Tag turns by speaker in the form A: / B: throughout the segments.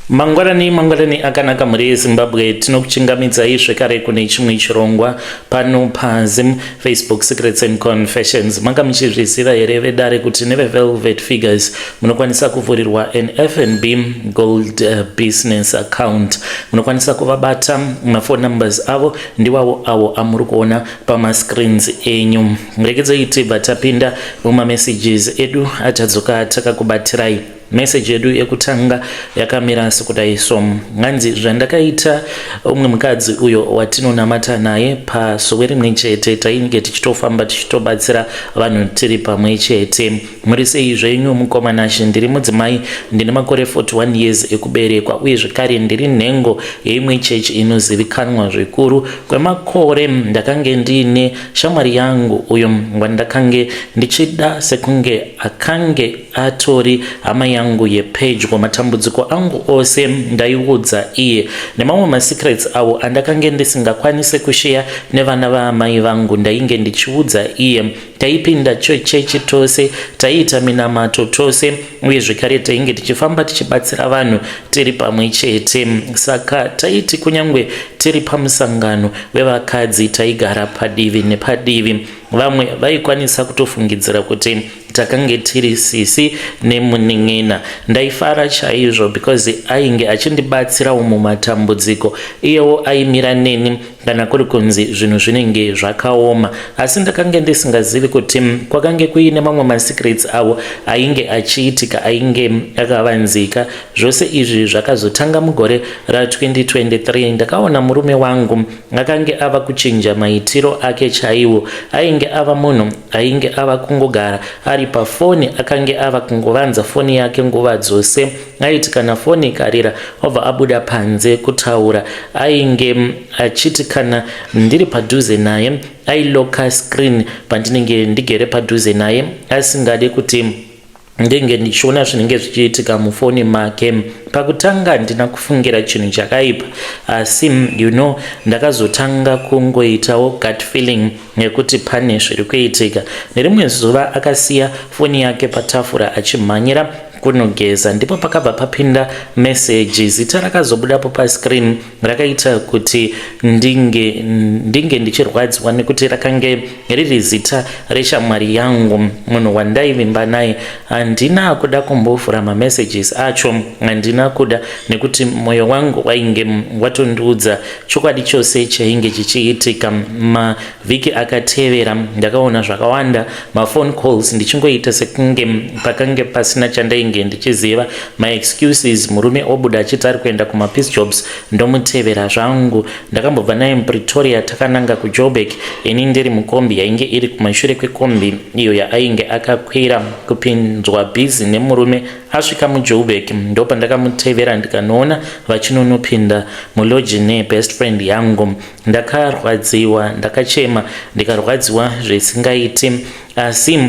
A: Mangwarani akanaka muri Zimbabwe tinokuchingamidzai zvekare kune chimwe chirongwa pano paZim Facebook Secrets and Confessions. Manga muchizviziva here vedare kuti neve Velvet Figures munokwanisa kuvhurirwa an FNB Gold business account. Munokwanisa kuvabata mafone numbers avo ndiwawo awo amuri kuona pamascreens enyu. Murekedzei tibva tapinda mumamessages edu atadzoka takakubatirai. Message yedu yekutanga yakamira sekudai nganzi zvandakaita umwe mukadzi uyo watinonamata naye pasowe rimwe chete tainge tichitofamba tichitobatsira vanhu tiri pamwe chete. Muri sei zvenyu mukomana ndiri mudzimai ndine makore 41 years ekuberekwa uye zvekare ndiri nhengo yeimwe chechi inozivikanwa zvikuru kwemakore. Ndakange ndine shamwari yangu uyo wandakange ndichida sekunge akange atori hama yangu yepedyo. Matambudziko angu ose ndaiudza iye nemamwe masecrets awo andakange ndisingakwanise kushare nevana vaamai vangu ndainge ndichiudza iye. Taipinda chechi tose, taiita minamato tose uye zvekare tainge tichifamba tichibatsira vanhu tiri pamwe chete. Saka taiti kunyangwe tiri pamusangano wevakadzi taigara padivi nepadivi. Vamwe vaikwanisa kutofungidzira kuti takange tiri sisi nemuning'ina. Ndaifara chaizvo because ainge achindibatsira mumatambudziko iyewo aimira neni kana kuri kunzi zvinhu zvinenge zvakaoma. Asi ndakange ndisingazivi kuti kwakange kuine mamwe masecrets avo ainge achiitika ainge akavanzika. Zvose izvi zvakazotanga mugore ra2023 ndakaona murume wangu akange ava kuchinja maitiro ake chaiwo. Ainge ava munhu ainge ava kungogara ari pafoni, akange ava kungovanza foni yake nguva dzose. Aiti kana foni ikarira obva abuda panze kutaura. Ainge achiti kana ndiri padhuze naye ailoka screen pandinenge ndigere padhuze naye asingade kuti ndenge ndichiona zvinenge zvichiitika mufoni make. Pakutanga ndina kufungira chinhu chakaipa asi ndakazotanga kungoitawo gut feeling nekuti pane zviri kuitika. Nerimwe zuva akasiya foni yake patafura achimhanyira kunogeza, ndipo pakabva papinda message. Zita rakazobudapo pascreen rakaita kuti ndinge ndichirwadziwa nekuti rakange riri zita reshamwari yangu, munhu wandaivimba naye. Handina kuda kumbovhura mamessages acho, handina kuda nekuti mwoyo wangu wainge watondiudza chokwadi chose chainge chichiitika. Mavhiki akatevera ndakaona zvakawanda mafone calls ndichingoita sekunge pakange pasina chandainge ndichiziva. My excuses, murume obuda achiti ari kuenda kumapeace jobs ndomutevera zvangu. Ndakambobva naye muPretoria takananga kuJoburg, ini ndiri mukombi yainge iri kumashure kwekombi iyo yaainge akakwira kupinzwa bhizi nemurume. Asvika muJoburg ndopa ndakamutevera ndikanoona vachinonopinda muloji nebest friend yangu. Ndakarwadziwa, ndakachema, ndikarwadziwa zvisingaiti. Asi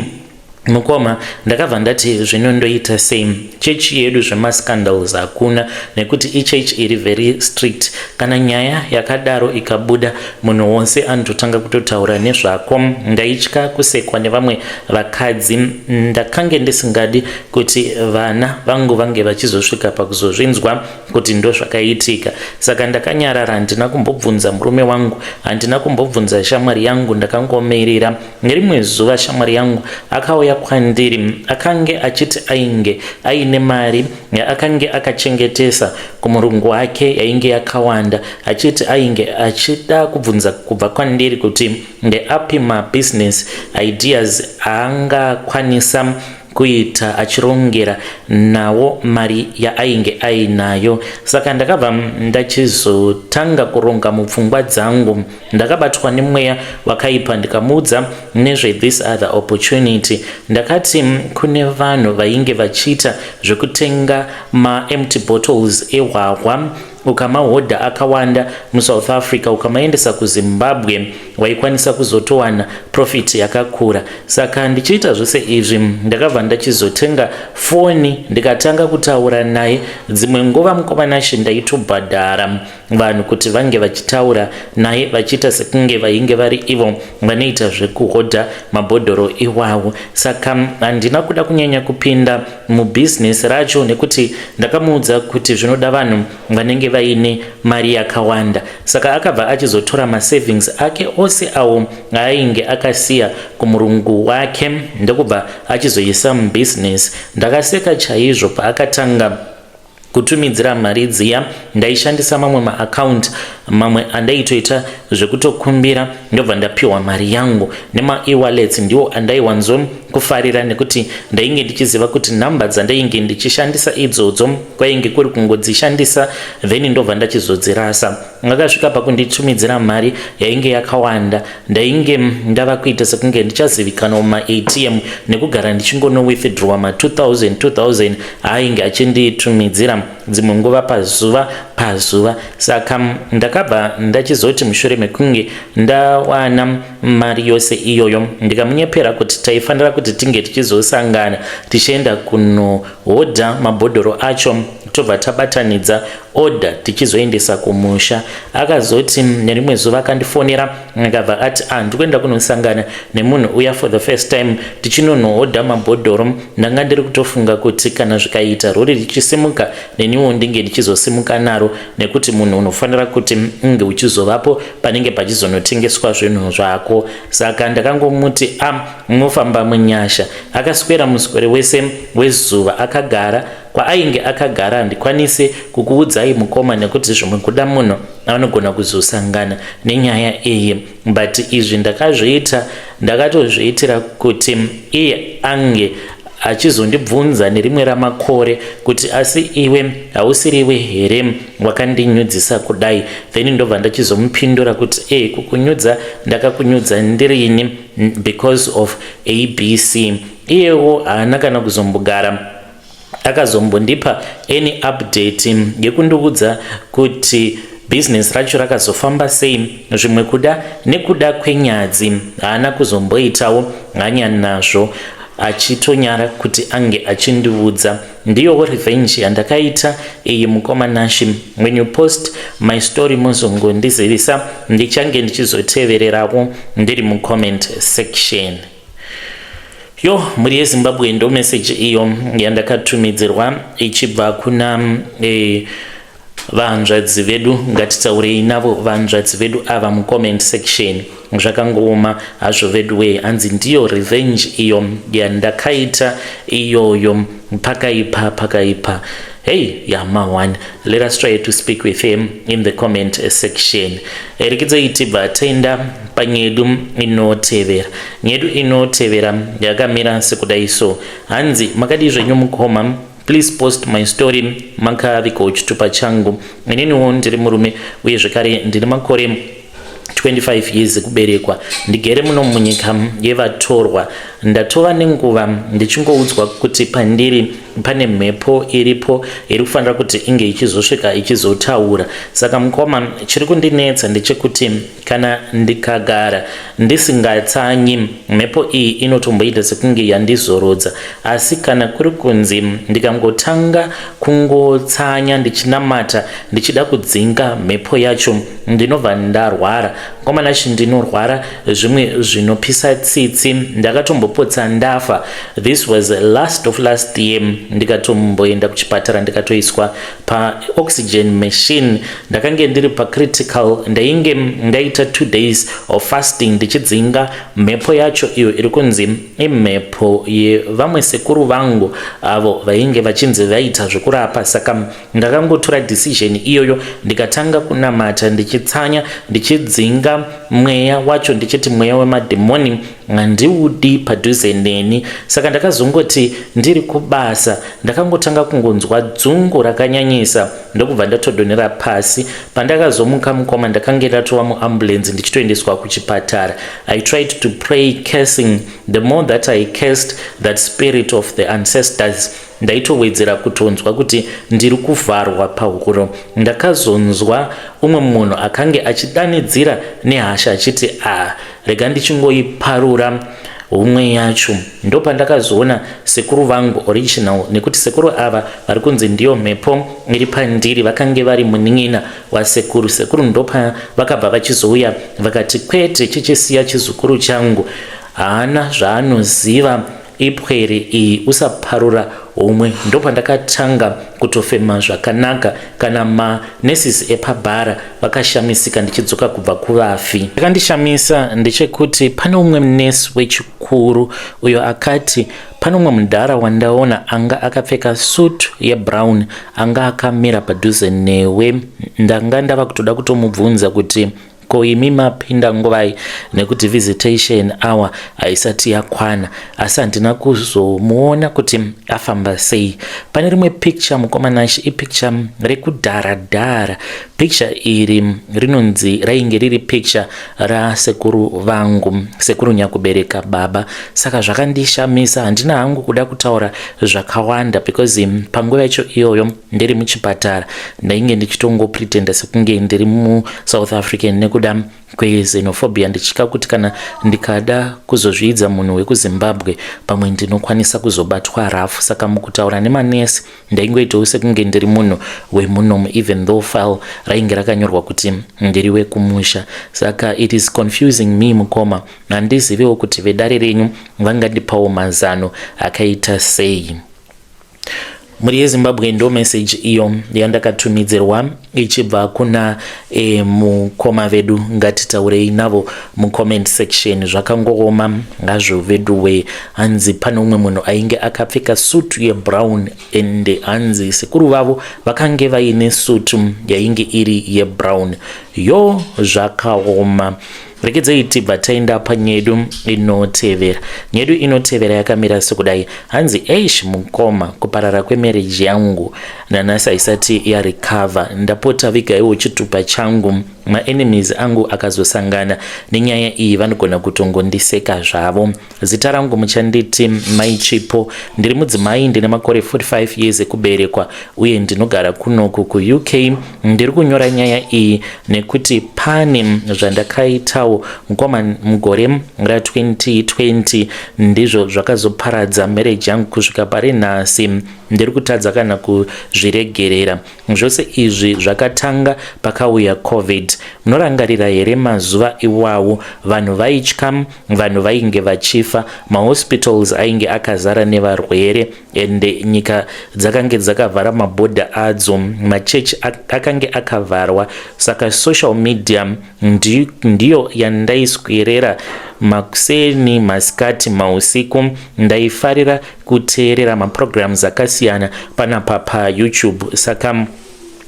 A: mukoma ndakabva ndati zvinondoita sei. Chechi yedu zvemascandals hakuna nekuti ichechi iri very strict. Kana nyaya yakadaro ikabuda munhu wose anototanga kutotaura nezvako. Ndaitya kusekwa nevamwe vakadzi. Ndakange ndisingadi kuti vana vangu vange vachizosvika pakuzozvinzwa kuti ndo zvakaitika. Saka ndakanyarara, handina kumbobvunza murume wangu, handina kumbobvunza shamwari yangu. Ndakangomirira. Nerimwe zuva shamwari yangu akauya kwandiri akange achiti ainge aine mari yaakange akachengetesa kumurungu wake yainge yakawanda, achiti ainge achida kubvunza kubva kwandiri kuti ndeapi mabusiness ideas aangakwanisa kuita achirongera nawo mari yaainge ainayo. Saka ndakabva ndachizotanga kuronga mupfungwa dzangu. Ndakabatwa nemweya wakaipa ndikamuudza nezve this other opportunity. Ndakati kune vanhu vainge vachiita zvekutenga empty bottles ehwahwa ukamahodha akawanda muSouth Africa ukamaendesa kuZimbabwe waikwanisa kuzotowana profit yakakura. Saka ndichiita zvose izvi ndakabva ndachizotenga foni ndikatanga kutaura naye. Dzimwe nguva mukomanashi ndaitobhadhara vanhu kuti vange vachitaura naye vachiita sekunge vainge vari ivo vanoita zvekuhodha mabhodhoro iwawo. Saka handina kuda kunyanya kupinda mubusiness racho nekuti ndakamuudza kuti zvinoda vanhu vanenge vaine mari yakawanda. Saka akabva achizotora masavings ake ose awo ainge akasiya kumurungu wake ndokubva achizoisa mubusiness. Ndakaseka chaizvo paakatanga kutumidzira mari dziya. Ndaishandisa mamwe maaccount mamwe andaitoita zvekutokumbira ndobva ndapiwa mari yangu nema e-wallets ndiwo andaiwanzo kufarira nekuti ndainge ndichiziva kuti namba dzandainge ndichishandisa idzodzo kwainge kuri kungodzishandisa then ndobva ndachizodzirasa. Ngakasvika pakunditumidzira mari yainge yakawanda ndainge ndava kuita sekunge ndichazivikana muma-ATM nekugara ndichingono withdraw ma-2000 ainge achinditumidzira dzimwe nguva pazuva. Saka ndakabva ndachizoti mushure mekunge ndawana mari yose iyoyo ndikamunyepera kuti taifanira kuti tinge tichizosangana tichienda kunohodha mabhodhoro acho tobva tabatanidza order tichizoendesa kumusha. Akazoti nerimwe zuva akandifonera akabva ati ndikuenda kunosangana nemunhu uya for the first time tichinonohodha mabhodhoro. Ndanga ndiri kutofunga kuti kana zvikaita rori richisimuka neniwo ndinge ndichizosimuka naro nekuti munhu unofanira kuti unge uchizovapo panenge pachizonotengeswa zvinhu zvako. Saka ndakangomuti munofamba munyasha. Akaswera muswere wese wezuva akagara kwaainge akagara. Handikwanise kukuudzai mukoma nekuti zvimwe kuda munhu anogona kuzosangana nenyaya iyi, but izvi ndakazviita ndakatozviitira kuti iye ange achizondibvunza nerimwe ramakore kuti asi iwe hausiriwe here wakandinyudzisa kudai. Then ndobva ndachizomupindura kuti kukunyudza ndakakunyudza ndirini because of ABC. Iyewo haana kana kuzombogara akazombondipa any update yekundiudza kuti business racho rakazofamba sei. Zvimwe kuda nekuda kwenyadzi haana kuzomboitawo hanya nazvo achitonyara kuti ange achindiudza. Ndiyo revenge yandakaita iyi mukomanashi. When you post my story muzongondizivisa ndichange ndichizotevererawo ndiri mucomment section. Muri yeZimbabwe ndo message iyo yandakatumidzirwa ichibva kuna vanzvadzi vedu. Ngatitaurei navo vanzvadzi vedu ava mucomment section. Zvakangooma hazvo vedu we hanzi ndiyo revenge iyo yandakaita iyoyo pakaipa. Hey, Yamawan, let us try to speak with him in the comment section. Erikidzaiti batenda panyedu inotevera. Nyedu inotevera yakamira sekudaiso. Hanzi makadi zvenyu mukoma. Please post my story makavika uchitupa changu. Ininiwo ndiri murume uye zvekare ndine makore 25 years kuberekwa. Ndigere muno munyika yevatorwa. Ndatova nenguva ndichingoudzwa kuti pandiri pane mhepo iripo iri kufanira kuti inge ichizosvika ichizotaura. Saka mukoma chiri kundinetsa ndechekuti kana ndikagara ndisingatsanyi mhepo iyi inotomboita sekunge yandizorodza. Asi kana kuri kunzi ndikangotanga kungotsanya ndichinamata ndichida kudzinga mhepo yacho ndinobva ndarwara. Komanashi ndinorwara zvimwe zvinopisa tsitsi. Ndakatombopotsa ndafa. This was last of last year. Ndikatomboenda kuchipatara ndikatoiswa pa oxygen machine. Ndakange ndiri pa critical. Ndainge ndaita 2 days of fasting ndichidzinga mhepo yacho iyo iri kunzi imhepo yevamwe sekuru vangu avo vainge vachinzi vaita zvekurapa. Saka ndakangotora decision iyoyo ndikatanga kunamata ndichitsanya ndichidzinga mweya wacho ndichiti mweya wemadhimoni handiudi padhuze neni. Saka ndakazongoti ndiri kubasa ndakangotanga kungonzwa dzungu rakanyanyisa ndokubva ndatodonera pasi. Pandakazomuka mukoma ndakange ndatova muambulance ndichitoendeswa kuchipatara. I tried to pray cursing. The more that I cursed that spirit of the ancestors ndaitowedzera kutonzwa kuti ndiri kuvharwa pahuro. Ndakazonzwa umwe munhu akange achidanidzira nehasha achiti rega ndichingoiparura umwe yacho. Ndopandakazoona sekuru vangu original, nekuti sekuru ava vari kunzi ndiyo mhepo iri pandiri vakange vari munin'ina wasekuru. Sekuru ndopa vakabva vachizouya vakati kwete chichisiya chizukuru changu haana zvaanoziva ipwere iyi, usaparura umwe. Ndopandakatanga kutofema zvakanaka kana manurses epabhara vakashamisika ndichidzoka kubva kuvafi. Chakandishamisa ndechekuti pane umwe nurse wechikuru uyo akati pane umwe mudhara wandaona anga akapfeka suit yebrown anga akamira padhuze newe. Ndanga ndava kutoda kutomubvunza kuti ko imi mapinda nguvai, nekuti visitation hour haisati yakwana, asi handina kuzomuona kuti afamba sei. Pane rimwe picture mukomanashi, ipicture rekudharadhara. Picture iri rinonzi rainge riri picture rasekuru vangu, sekuru nyakubereka baba. Saka zvakandishamisa, handina hangu kuda kutaura zvakawanda because panguva yacho iyoyo ndiri muchipatara ndainge ndichitongopretenda sekunge ndiri muSouth African nekuda kwexenophobia, ndichitya kuti kana ndikada kuzozvidza munhu wekuZimbabwe pamwe ndinokwanisa kuzobatwa rafu. Saka mukutaura nemanesi ndaingoitawo sekunge ndiri munhu wemunomu, even though file rainge rakanyorwa kuti ndiri wekumusha. Saka it is confusing me mukoma, handiziviwo kuti vedare renyu vangandipawo mazano akaita sei. Muri yeZimbabwe ndo message iyo yandakatumidzirwa ichibva kuna mukoma vedu, ngatitaurei navo mucomment section. Zvakangooma ngazvo veduwe. Hanzi pane umwe munhu ainge akapfeka suit yebrown ende hanzi sekuru vavo vakange vaine suit yainge iri yebrown. Yo zvakaoma. Rekedzei tibva taenda panyedu inotevera. Nyedu inotevera yakamira sekudai. Hanzi eish mukoma, kuparara kwemarriage yangu nanasi haisati yarecover. Ndapota vigaiwo chitupa changu, maenemies angu akazosangana nenyaya iyi vanogona kutongondiseka zvavo. Zita rangu muchanditi Mai Chipo. Ndiri mudzimai ndine makore 45 years ekuberekwa uye ndinogara kunoku kuUK. Ndiri kunyora nyaya iyi nekuti pane zvandakaitawo mukoma mugore ra2020 ndizvo zvakazoparadza marriage yangu kusvika pari nhasi ndiri kutadza kana kuzviregerera. Zvose izvi zvakatanga pakauya COVID. Munorangarira here mazuva iwawo vanhu vaitya, vanhu vainge vachifa, mahospitals ainge akazara nevarwere ende nyika dzakange dzakavhara mabhodha adzo, machechi akange akavharwa. Saka social media ndiyo yandaiswerera makuseni, masikati, mausiku. Ndaifarira kuteerera maprograms akasiyana panapa paYouTube. Saka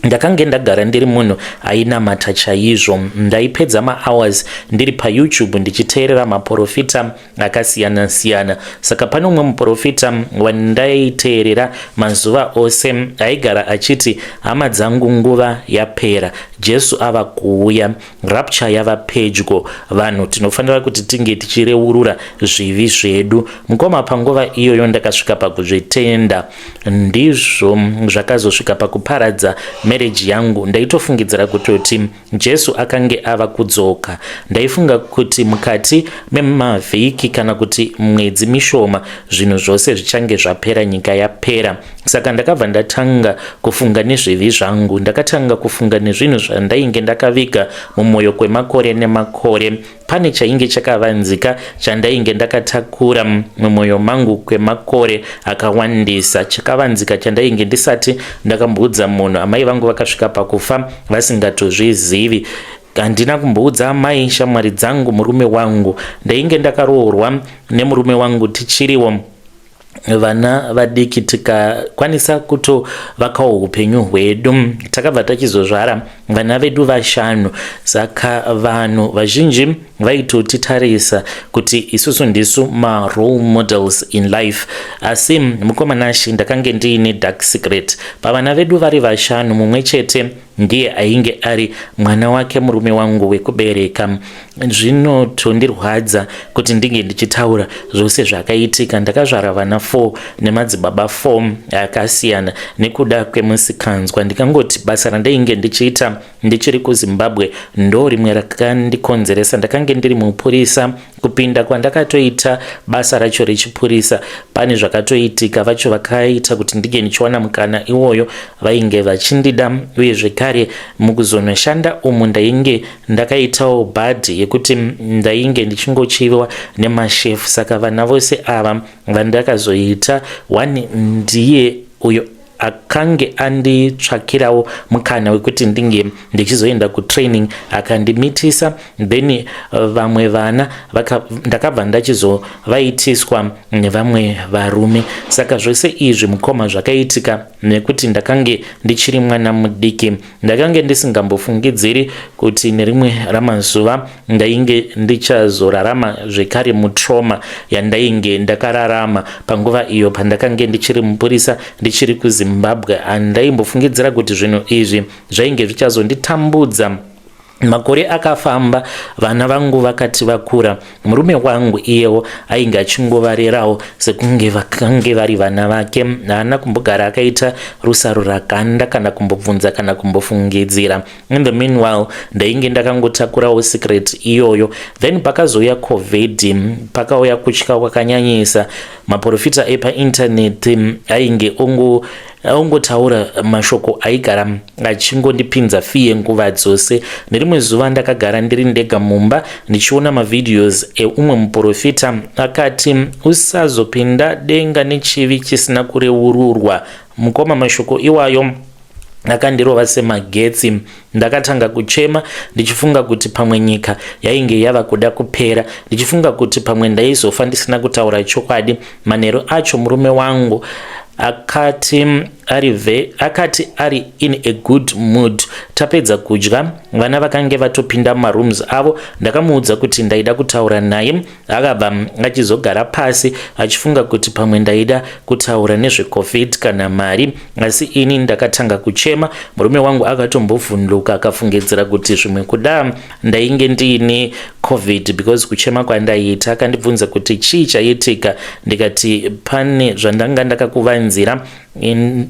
A: ndakange ndagara ndiri munhu ainamata chaizvo. Ndaipedza mahours ndiri paYouTube ndichiteerera maprofita akasiyana siyana. Saka pane umwe muprofita wandaiteerera mazuva ose aigara achiti hama dzangu nguva yapera, Jesu ava kuuya, rapture yava pedyo, vanhu tinofanira kuti tinge tichireurura zvivi zvedu. Mukoma panguva iyoyo ndakasvika pakuzvitenda, ndizvo zvakazosvika pakuparadza marriage yangu. Ndaitofungidzira kutoti Jesu akange ava kudzoka. Ndaifunga kuti mukati memavhiki kana kuti mwedzi mishoma zvinhu zvose zvichange zvapera, nyika yapera. Saka ndakabva ndatanga kufunga nezvivi zvangu. Ndakatanga kufunga nezvinhu zvandainge ndakaviga mumwoyo kwemakore nemakore. Pane chainge chakavanzika chandainge ndakatakura mumwoyo mangu kwemakore akawandisa, chakavanzika chandainge ndisati ndakamboudza munhu. Amai vangu vakasvika pakufa vasingatozvizivi. Handina kumboudza mai, shamwari dzangu, murume wangu. Ndainge ndakaroorwa nemurume wangu tichiriwo vana vadiki, tikakwanisa kutovakawo upenyu hwedu. Takabva tachizozvara vana vedu vashanu. Saka vanhu vazhinji vaitotitarisa kuti isusu ndisu role models in life. Asi mukomana Shi ndakange ndiine dark secret. Pavana vedu vari vashanu, mumwe chete ndiye ainge ari mwana wake murume wangu wekubereka. Zvinotondirwadza kuti ndinge ndichitaura zvose zvakaitika. Ndakazvara vana 4 nemadzibaba 4 akasiyana nekuda kwemusikanzwa. Ndikangoti basa randainge ndichiita ndichiri kuZimbabwe ndo rimwe rakandikonzeresa. Ndakange ndiri mupurisa, kupinda kwandakatoita basa racho rechipurisa pane zvakatoitika. Vacho vakaita kuti ndige ndichiwana mukana iwoyo vainge vachindida, uye zvekare mukuzonoshanda umu ndainge ndakaitawo bhadhi yekuti ndainge ndichingochiviwa nemashefu. Saka vana vose ava vandakazoita, one ndiye uyo akange anditsvakirawo mukana wekuti ndinge ndichizoenda kutraining akandimitisa. Then vamwe vana ndakabva ndachizovaitiswa nevamwe varume. Saka zvose izvi mukoma zvakaitika nekuti ndakange ndichiri mwana mudiki. Ndakange ndisingambofungidziri kuti nerimwe ramazuva ndainge ndichazorarama zvekare mutrauma yandainge ndakararama panguva iyo pandakange ndichiri mupurisa ndichiri kuZimbabwe. Andaimbofungidzira kuti zvinhu izvi zvainge zvichazonditambudza. Makore akafamba, vana vangu vakati vakura. Murume wangu iyewo ainge achingovarerawo sekunge vakange vari vana vake. Haana kumbogara akaita rusaro rakanda kana kumbobvunza kana kumbofungidzira. In the meanwhile ndainge ndakangotakurawo secret iyoyo. Then pakazouya COVID, pakauya kutya kwakanyanyisa. Maprofita epainternet ainge ongotaura mashoko aigara achingondipinza fiye nguva dzose. Nerimwe zuva ndakagara ndiri ndega mumba ndichiona mavideos eumwe muprofita akati usazopinda denga nechivi chisina kureururwa. Mukoma mashoko iwayo akandirova semagetsi. Ndakatanga kuchema ndichifunga kuti pamwe nyika yainge yava kuda kupera, ndichifunga kuti pamwe ndaizofa ndisina kutaura chokwadi. Manheru acho murume wangu akati ari in a good mood. Tapedza kudya, vana vakange vatopinda mumarooms avo. Ndakamuudza kuti ndaida kutaura naye. Akabva achizogara pasi achifunga kuti pamwe ndaida kutaura nezveCovid kana mari. Asi ini ndakatanga kuchema. Murume wangu akatombovhunduka akafungidzira kuti zvimwe kuda ndainge ndiine COVID because kuchema kwandaiita. Akandibvunza kuti chii chaitika. Ndikati pane zvandanga ndakakuvanzira.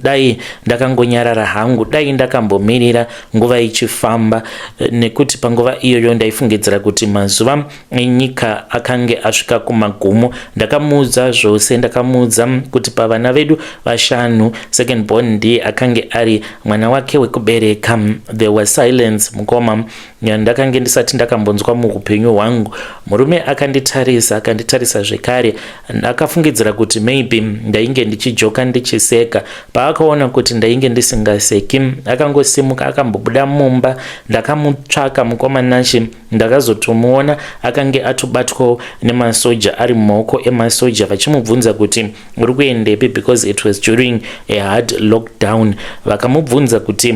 A: Dai ndakangonyarara hangu, dai ndakambomirira nguva ichifamba, nekuti panguva iyoyo ndaifungidzira kuti mazuva enyika akange asvika kumagumo. Ndakamuudza zvose. Ndakamuudza kuti pavana vedu vashanu, second born ndiye akange ari mwana wake wekubereka. There was silence mukoma yandakange ndisati ndakambonzwa muupenyu hwangu. Murume akanditarisa zvekare. Akafungidzira kuti maybe ndainge ndichijoka ndichiseka. Paakaona kuti ndainge ndisingaseki, akangosimuka akambobuda mumba. Ndakamutsvaka mukomana Shi, ndakazotomuona akange atobatwa nemasoja, ari mumaoko emasoja, vachimubvunza kuti uri kuendepi because it was during a hard lockdown. Vakamubvunza kuti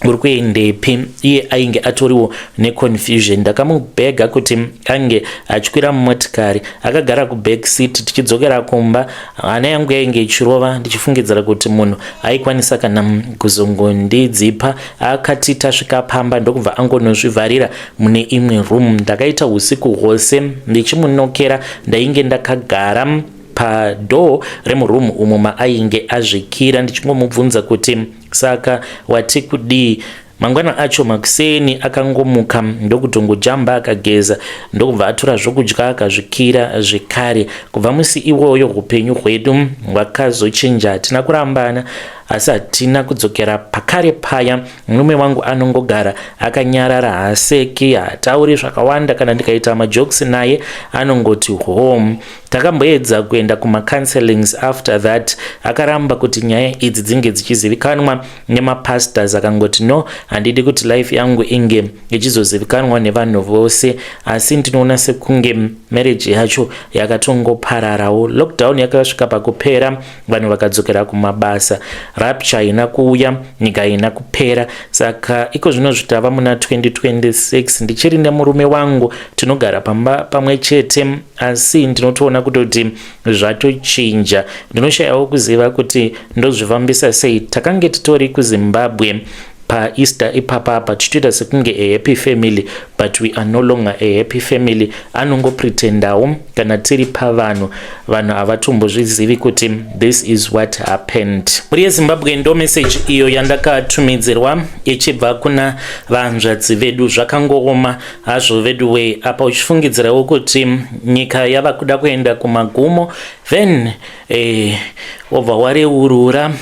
A: uri kuendepi, iye ainge atoriwo neconfusion. Ndakamubhega kuti ange achikwira mumotikari. Akagara kuback seat. Tichidzokera kumba, hana yangu yainge ichirova. Ndichifungidzira kuti munhu aikwanisa kana kuzongondidzipa. Akati tasvika pamba ndokubva angonozvivharira mune imwe room. Ndakaita usiku hwose ndichimunokera. Ndainge ndakagara padoo remuroom umo maainge azvikira ndichingomubvunza kuti saka wati kudii. Mangwana acho makuseni akangomuka ndokutongojamba akageza ndokubva atora zvokudya akazvikira zvekare. Kubva musi iwoyo upenyu hwedu hwakazochinja. Hatina kurambana asi hatina kudzokera pakare paya. Murume wangu anongogara akanyarara, haaseki, haatauri zvakawanda. Kana ndikaita majokes naye anongoti home. Takamboedza kuenda kumacounselings after that. Akaramba kuti nyaya idzi dzinge dzichizivikanwa nemapastors. Akangoti no, handidi kuti life yangu inge ichizozivikanwa nevanhu vose. Asi ndinoona sekunge marriage yacho yakatongopararawo. Lockdown yakasvika pakupera, vanhu vakadzokera kumabasa. rapture haina kuuya, nyika haina kupera. Saka iko zvino zvitava muna 2026 ndichiri nemurume wangu tinogara pamba pamwe chete, asi ndinotoona kutoti zvatochinja. Ndinoshayawo kuziva kuti ndozvifambisa sei. Takange titori kuZimbabwe paEaster ipapa tichitoita sekunge a happy family, but we are no longer a happy family. Anongopretendawo kana tiri pavanhu havatombozvizivi kuti this is what happened. Muri yeZimbabwe ndo message iyo yandakatumidzirwa ichibva kuna vanzvadzi vedu. Zvakangooma hazvo vedu we, apa uchifungidzirawo kuti nyika yava kuda kuenda kumagumo, then obva wareurura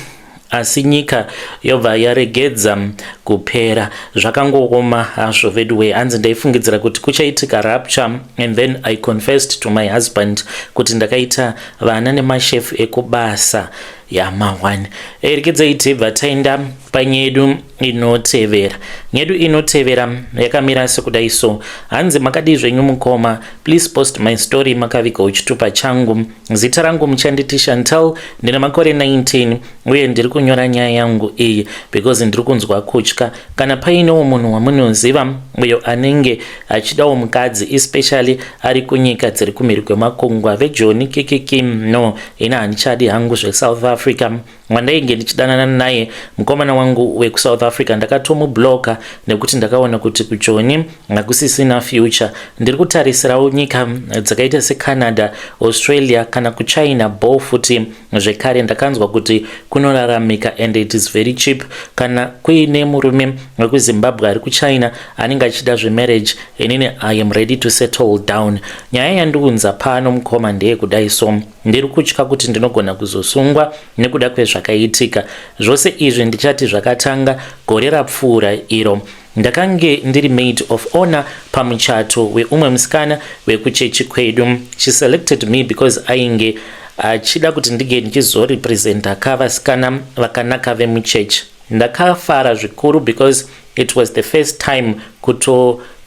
A: asi nyika yobva yaregedza kupera. Zvakangooma hazvo vedu we. Hanzi ndaifungidzira kuti kuchaitika rapture, and then I confessed to my husband kuti ndakaita vana nemashefu ekubasa yamawani. Regedzai tibva taenda panyedu inotevera. Nyedu inotevera yakamira sekudai so. Hanzi makadi zvenyu mukoma, please post my story makavika uchitupa changu. Zita rangu muchanditi Chantal, ndina makore 19 uye ndiri kunyora nyaya yangu iyi because ndiri kunzwa kutya. Kana painewo munhu wamunoziva uyo anenge achidawo mukadzi especially ari kunyika dziri kumhiri kwemakungwa veJoni kikiki no ina handichadi hangu zveSouth Africa. Mwandainge ndichidanana naye mukomana wangu wekuSouth Africa ndakatomubloka nekuti ndakaona kuti kuJoni hakusisina future. Ndiri kutarisirawo nyika dzakaita seCanada, Australia kana kuChina bo futi zvekare. Ndakanzwa kuti kunoraramika and it is very cheap. Kana kuine murume wekuZimbabwe ari kuChina anenge achida zvemarriage, inini I am ready to settle down. Nyaya yandiunza pano mukoma ndeyekudai so. Ndiri kutya kuti ndinogona kuzosungwa nekuda kwezvakaitika. Zvose izvi ndichati zvakatanga gore rapfuura iro. Ndakange ndiri maid of honor pamuchato weumwe musikana wekuchechi kwedu. She selected me because ainge achida kuti ndige ndichizorepresenta kavasikana vakanaka vemuchechi. Ndakafara zvikuru because it was the first time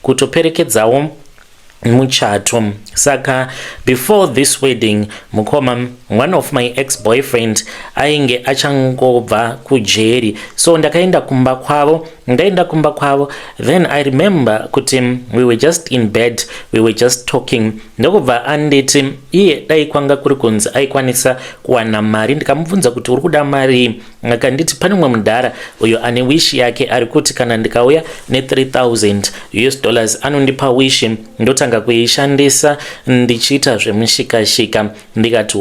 A: kutoperekedzawo muchato. Saka before this wedding mukoma, one of my ex-boyfriend ainge achangobva kujeri, so ndakaenda kumba kwavo. Ndaenda kumba kwavo, then I remember kuti we were just in bed, we were just talking. Ndokubva anditi iye dai kwanga kuri kunzi aikwanisa kuwana mari. Ndikamubvunza kuti uri kuda mari? Akanditi pane mumwe mudhara uyo ane wish yake ari kuti kana ndikauya $3,000 anondipa wish ndotanga kuishandisa ndichiita zvemushikashika. Ndikati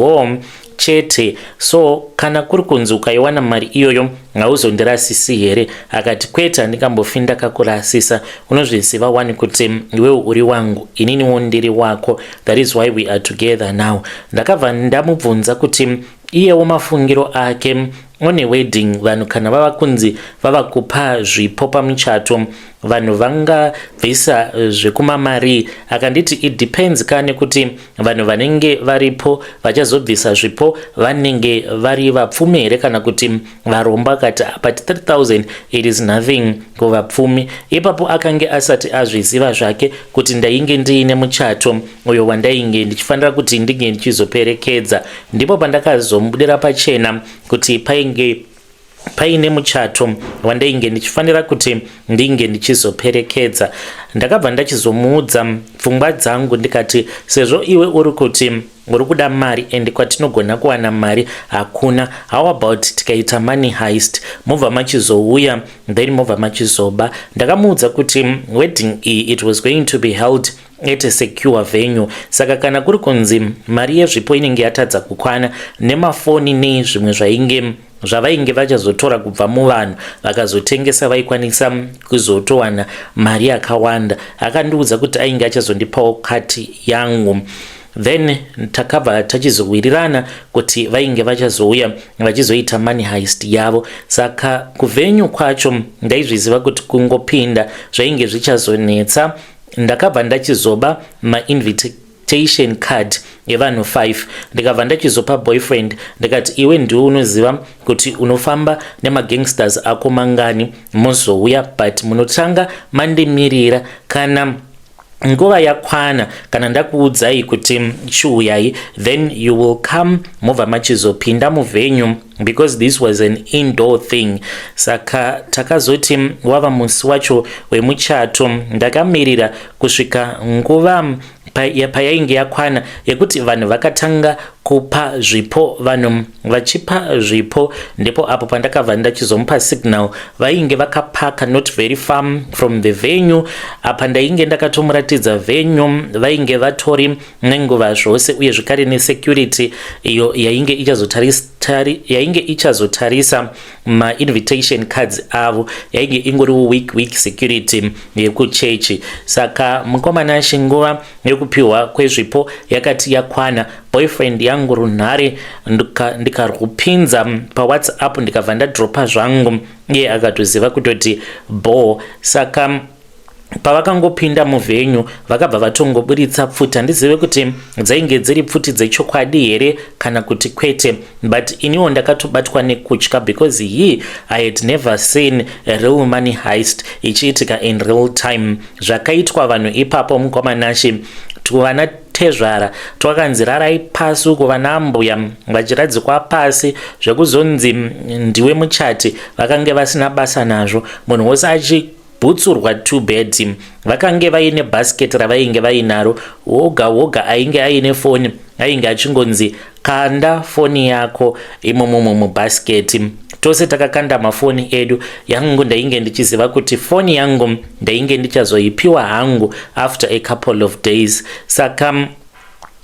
A: chete, so kana kuri kunzi ukaiwana mari iyoyo hauzondirasisi here? Akati kwete, ndikambofinda kakurasisa. Unozviziva wani kuti iwewe uri wangu, ininiwo ndiri wako, that is why we are together now. Ndakabva ndamubvunza kuti iyewo mafungiro ake one wedding, vanhu kana vava kunzi vava kupa zvipo pamuchato vanhu vangabvisa zvekumamari. Akanditi it depends kane kuti vanhu vanenge varipo vachazobvisa zvipo vanenge vari vapfumi here kana kuti varomba. Kati but 3,000 it is nothing kuvapfumi. Ipapo akange asati azviziva zvake kuti ndainge ndiine muchato uyo wandainge ndichifanira kuti ndinge ndichizoperekedza. Ndipo pandakazomudira pachena kuti paine muchato wandainge ndichifanira kuti ndinge ndichizoperekedza. Ndakabva ndachizomuudza pfungwa dzangu ndikati sezvo iwe uri kuti uri kuda mari and kwatinogona kuwana mari hakuna, how about tikaita money heist, mobva machizouya then mobva machizoba. Ndakamuudza kuti wedding it was going to be held at a secure venue. Saka kana kuri kunzi mari yezvipo inenge yatadza kukwana nemafoni nezvimwe zvavainge vachazotora kubva muvanhu vakazotengesa vaikwanisa kuzotowana mari yakawanda. Akandiudza kuti ainge achazondipawo kati yangu. Then takabva tachizowirirana kuti vainge vachazouya vachizoita money heist yavo. Saka kuvenyu kwacho ndaizviziva kuti kungopinda zvainge zvichazonetsa. Ndakabva ndachizoba invitation card yevanhu 5. Ndikabva ndachizopa boyfriend ndikati iwe ndiwe unoziva kuti unofamba nemagangsters ako mangani muzouya, but munotanga mandimirira kana nguva yakwana kana ndakuudzai kuti chiuyai, then you will come mobva machizopinda muvenue because this was an indoor thing. Saka takazoti wava musi wacho wemuchato ndakamirira kusvika nguva payainge yakwana yekuti vanhu vakatanga kupa zvipo, vanhu vachipa zvipo, ndipo apo pandakabva ndachizomupa signal vainge vakapaka not very far from the venue. Apa ndainge ndakatomuratidza venue, vainge vatori nenguva zvose uye zvakare nesecurity iyo yainge ichazotarisa ma-invitation cards avo, yainge ingori week security yekuchechi. Saka mukomana shinguva yekupiwa kwezvipo yakati yakwana, boyfriend yangu runhare ndikarupinza paWhatsApp ndikabva ndadropa zvangu, iye akatoziva kutoti bo. Saka pavakangopinda muvenue vakabva vatongoburitsa pfuti, handizive kuti dzainge dziri pfuti dzechokwadi here kana kuti kwete, but iniwo ndakatobatwa nekutya because I had never seen a real money heist ichiitika in real time. Zvakaitwa vanhu ipapo mukomanashi tuvana tezvara twakanzi rarai pasi uko, vana mbuya vachiradzikwa pasi zvekuzonzi ndiwe muchati, vakange vasina basa nazvo, munhu wose achibhutsurwa 2 bed. Vakange vaine basket ravainge vainaro, woga ainge aine foni ainge achingonzi kanda foni yako imomo mubasket. Tose takakanda mafoni edu, yangu ndainge ndichiziva kuti foni yangu ndainge ndichazoipiwa hangu after a couple of days. Saka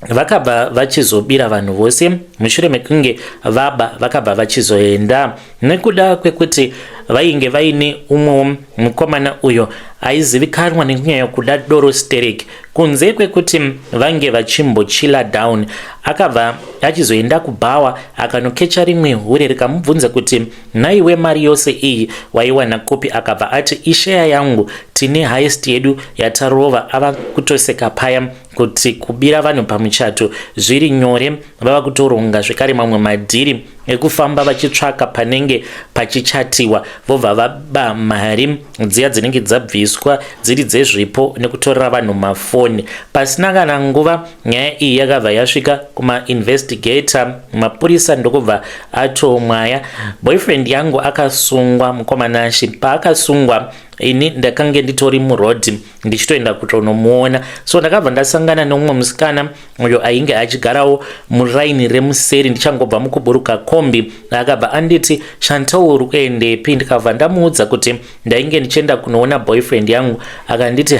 A: vakabva vachizobira vanhu vose mushure mekunge vaba vakabva vachizoenda, nekuda kwekuti vainge vaine umwe mukomana uyo aizivikanwa nekunyanya kuda doro stereki, kunze kwekuti vange vachimbochila down. Akabva achizoenda kubhawa akanokecha rimwe hure rikamubvunza kuti naiwe mari yose iyi waiwana kopi? Akabva ati isheya yangu, tine highest yedu yatarova. Ava kutoseka paya kuti kubira vanhu pamuchato zviri nyore, vava kutoronga zvekare mamwe madhiri ekufamba vachitsvaka panenge pachichatiwa, vobva vaba mari dziya dzinenge dzabviswa dziri dzezvipo nekutorera vanhu mafoni. Pasina kana nguva nyaya iyi yakabva yasvika kuma-investigator, mapurisa ndokubva atomwaya. Boyfriend yangu akasungwa mukomanashi. Paakasungwa ini ndakange nditori murodhi ndichitoenda kutonomuona, so ndakabva ndasangana nomumwe musikana uyo ainge achigarawo muraini remuseri ndichangobva mukuburuka kombi. Akabva anditi Chantal uri kuendepi? Ndikabva ndamuudza kuti ndainge ndichienda kunoona boyfriend yangu. Akanditi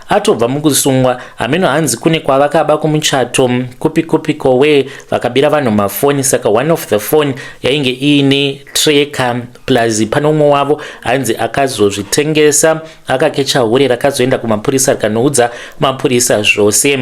A: atobva mukusungwa hameno hanzi kune kwavakaba kumuchato kupi kowe vakabira vanhu mafoni. Saka one of the phone yainge iine tracker plus pano umwe wavo hanzi akazozvitengesa, akakecha hure rakazoenda kumapurisa rikanoudza mapurisa zvose.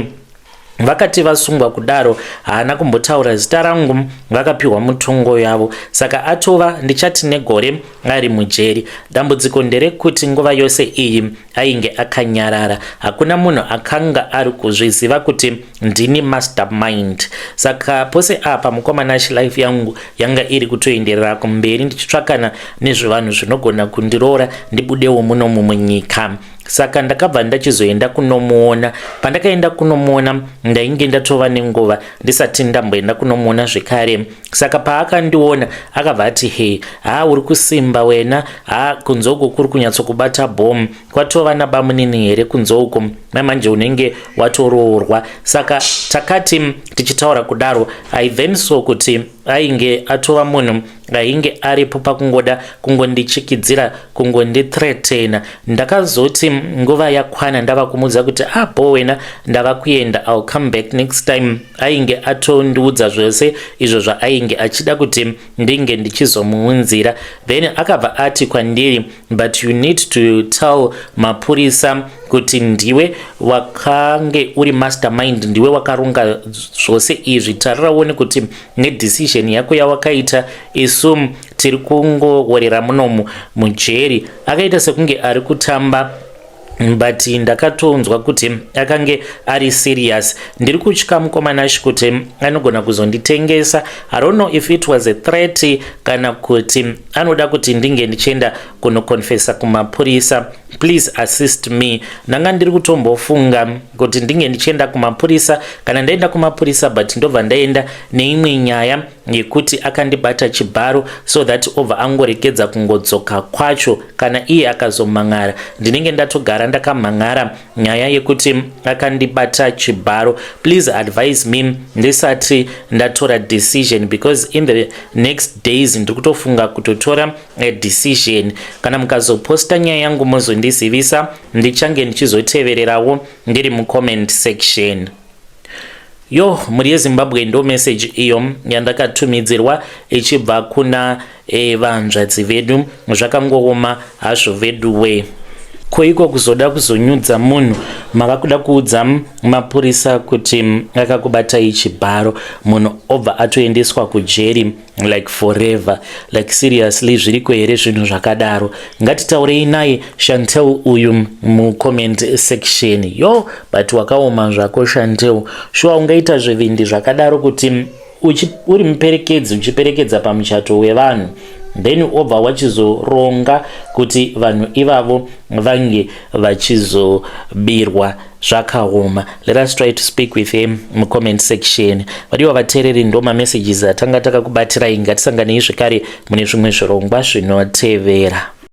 A: Vakati vasungwa kudaro haana kumbotaura zita rangu, vakapiwa mutongo yavo. Saka atova ndichati negore ari mujeri. Dambudziko nderekuti nguva yose iyi ainge akanyarara, hakuna munhu akanga ari kuzviziva kuti ndini mastermind. Saka pose apa mukomanashi life yangu yanga iri kutoenderera kumberi ndichitsvakana nezvevanhu zvinogona kundiroora ndibudewo muno munyika. Saka ndakabva ndachizoenda kunomuona. Pandakaenda kunomuona ndainge ndatova nenguva ndisati ndamboenda kunomuona zvekare. Saka paakandiona akabva ati uri kusimba wena, kunze uko kuri kunyatsokubata bhomu, kwatova nabamunini here kunze uko, manje unenge watoroorwa. Saka takati tichitaura kudaro, I then saw kuti ainge atova munhu ainge aripo pakungoda kungondichikidzira, kungondithreatena. Ndakazoti nguva yakwana ndava kumudza kuti bo wena ndava kuenda, I'll come back next time. Ainge atondiudza zvose izvo zvaainge achida kuti ndinge ndichizomuunzira. Then akabva ati kwandiri, but you need to tell mapurisa kuti ndiwe wakange uri mastermind, ndiwe wakaronga zvose izvi. Tariraone kuti nedecision yako yawakaita isu tiri kungoworera munomu mujeri. Akaita sekunge ari kutamba but ndakatonzwa kuti akange ari serious. Ndiri kutya mukomana kuti anogona kuzonditengesa. I don't know if it was a threat kana kuti anoda kuti ndinge ndichienda kunokonfesa kumapurisa. Please assist me. Nanga ndiri kutombofunga kuti ndinge ndichienda kumapurisa kana ndaenda kumapurisa but ndobva ndaenda neimwe nyaya yekuti akandibata chibharo so that over angoregedza kungodzoka kwacho kana iye akazomangara. Ndinenge ndatogara ndakamangara nyaya yekuti akandibata chibharo. Please advise me ndisati ndatora decision, because in the next days ndiri kutofunga kutotora a decision. Kana mukazoposta nyaya yangu muzondizivisa, ndichange ndichizotevererawo ndiri mucomment section. Yo, muri yeZimbabwe ndo message iyo yandakatumidzirwa ichibva kuna vanzvadzi vedu. Zvakangooma hazvo vedu we. Koiko kuzoda kuzonyudza munhu, makakuda kuudza mapurisa kuti akakubatai chibharo, munhu obva atoendeswa kujeri like forever. Like seriously, zviriko here zvinhu zvakadaro? Ngatitaurei naye Chantel uyu mucomment section. Yo, but wakaoma zvako Chantel. Shuwa ungaita zvivindi zvakadaro kuti uri muperekedzi uchiperekedza pamuchato wevanhu, then obva wachizoronga kuti vanhu ivavo vange vachizobirwa. Zvakaoma. Let us try to speak with him mucomment section. Vadiwa vateereri ndo messages atanga takakubatirai. Ngatisanganei zvekare mune zvimwe zvirongwa zvinotevera.